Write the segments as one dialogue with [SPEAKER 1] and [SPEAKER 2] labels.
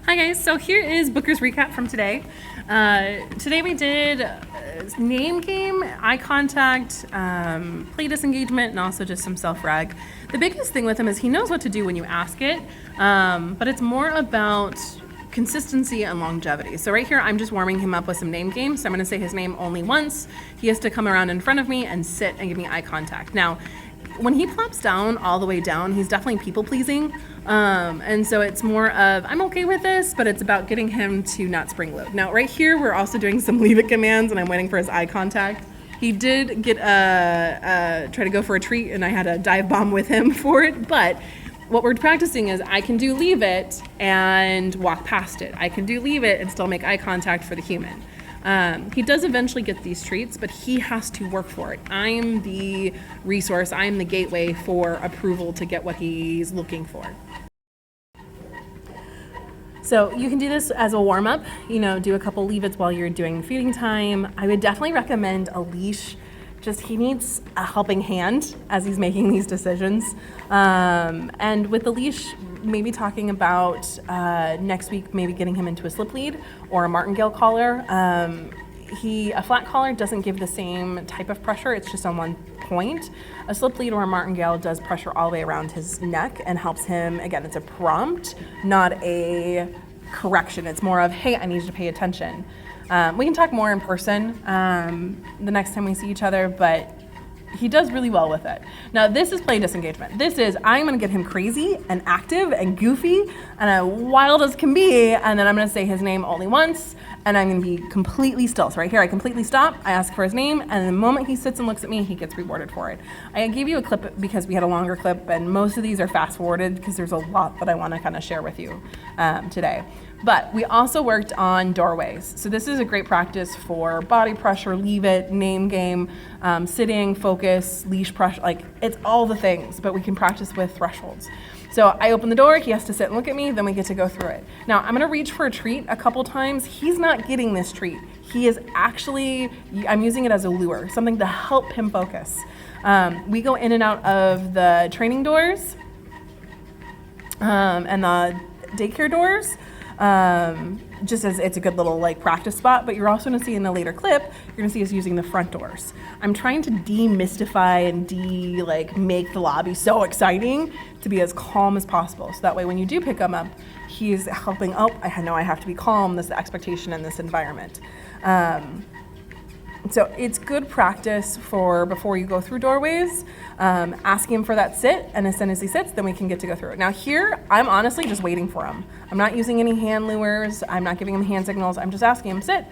[SPEAKER 1] Hi guys, so here is Booker's recap from today. Today we did name game, eye contact, play disengagement, and also just some self-reg. The biggest thing with him is he knows what to do when you ask it, but it's more about consistency and longevity. So right here, I'm just warming him up with some name games. So I'm gonna say his name only once. He has to come around in front of me and sit and give me eye contact. Now, when he plops down all the way down, he's definitely people pleasing. And so it's more of, I'm okay with this, but it's about getting him to not spring load. Now right here, we're also doing some leave it commands and I'm waiting for his eye contact. He did get try to go for a treat and I had a dive bomb with him for it. But what we're practicing is I can do leave it and walk past it. I can do leave it and still make eye contact for the human. He does eventually get these treats, but he has to work for it. I'm the resource, I'm the gateway for approval to get what he's looking for. So you can do this as a warm-up, do a couple leave-its while you're doing feeding time. I would definitely recommend a leash. Just he needs a helping hand as he's making these decisions. And with the leash, maybe talking about next week, maybe getting him into a slip lead or a martingale collar. A flat collar doesn't give the same type of pressure, it's just on one point. A slip lead or a martingale does pressure all the way around his neck and helps him, again, it's a prompt, not a correction. It's more of, hey, I need you to pay attention. We can talk more in person the next time we see each other, but he does really well with it. Now this is play disengagement. This is, I'm gonna get him crazy and active and goofy and wild as can be, and then I'm gonna say his name only once, and I'm gonna be completely still. So right here, I completely stop, I ask for his name, and the moment he sits and looks at me, he gets rewarded for it. I gave you a clip because we had a longer clip, and most of these are fast forwarded because there's a lot that I wanna kind of share with you today. But we also worked on doorways. So this is a great practice for body pressure, leave it, name game, sitting, focus, leash pressure, like it's all the things, but we can practice with thresholds. So I open the door, he has to sit and look at me, then we get to go through it. Now I'm gonna reach for a treat a couple times. He's not getting this treat. He is actually, I'm using it as a lure, something to help him focus. We go in and out of the training doors and the daycare doors. Just as it's a good little practice spot, but you're also gonna see in a later clip, you're gonna see us using the front doors. I'm trying to demystify and make the lobby so exciting to be as calm as possible. So that way when you do pick him up, he's helping, I know I have to be calm, this is the expectation in this environment. So it's good practice for before you go through doorways, asking him for that sit, and as soon as he sits, then we can get to go through it. Now here, I'm honestly just waiting for him. I'm not using any hand lures, I'm not giving him hand signals, I'm just asking him sit,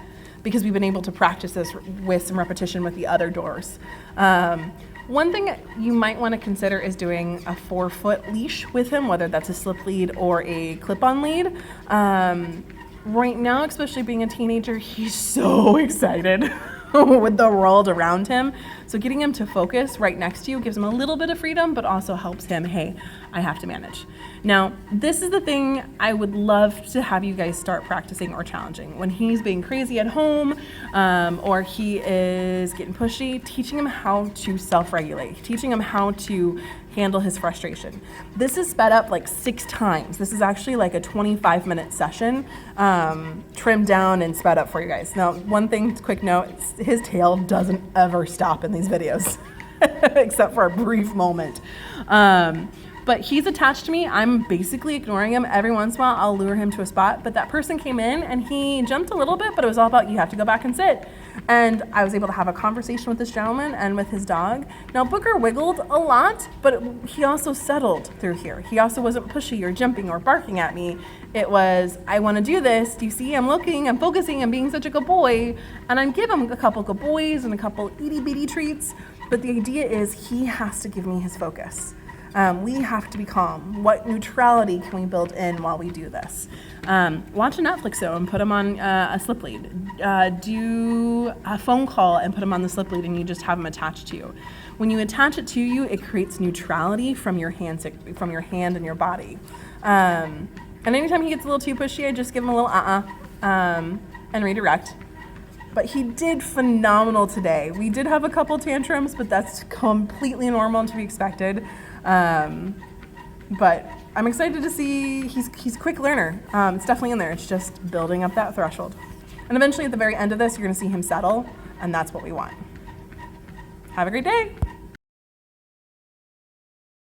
[SPEAKER 1] because we've been able to practice this with some repetition with the other doors. One thing you might want to consider is doing a 4-foot leash with him, whether that's a slip lead or a clip-on lead. Right now, especially being a teenager, he's so excited with the world around him. So getting him to focus right next to you gives him a little bit of freedom, but also helps him, hey, I have to manage. Now, this is the thing I would love to have you guys start practicing or challenging. When he's being crazy at home, or he is getting pushy, teaching him how to self-regulate, teaching him how to handle his frustration. This is sped up 6 times. This is actually a 25-minute session, trimmed down and sped up for you guys. Now, one thing, quick note, his tail doesn't ever stop in these videos, except for a brief moment. But he's attached to me. I'm basically ignoring him. Every once in a while, I'll lure him to a spot, but that person came in and he jumped a little bit, but it was all about, you have to go back and sit. And I was able to have a conversation with this gentleman and with his dog. Now, Booker wiggled a lot, but he also settled through here. He also wasn't pushy or jumping or barking at me. It was, I want to do this. Do you see? I'm looking, I'm focusing, I'm being such a good boy. And I'm giving him a couple good boys and a couple itty bitty treats. But the idea is he has to give me his focus. We have to be calm. What neutrality can we build in while we do this? Watch a Netflix show and put him on a slip lead. Do a phone call and put him on the slip lead and you just have him attached to you. When you attach it to you, it creates neutrality from your hand and your body. And anytime he gets a little too pushy, I just give him a little and redirect. But he did phenomenal today. We did have a couple tantrums, but that's completely normal and to be expected. But I'm excited to see, he's a quick learner. It's definitely in there. It's just building up that threshold. And eventually at the very end of this, you're gonna see him settle, and that's what we want. Have a great day.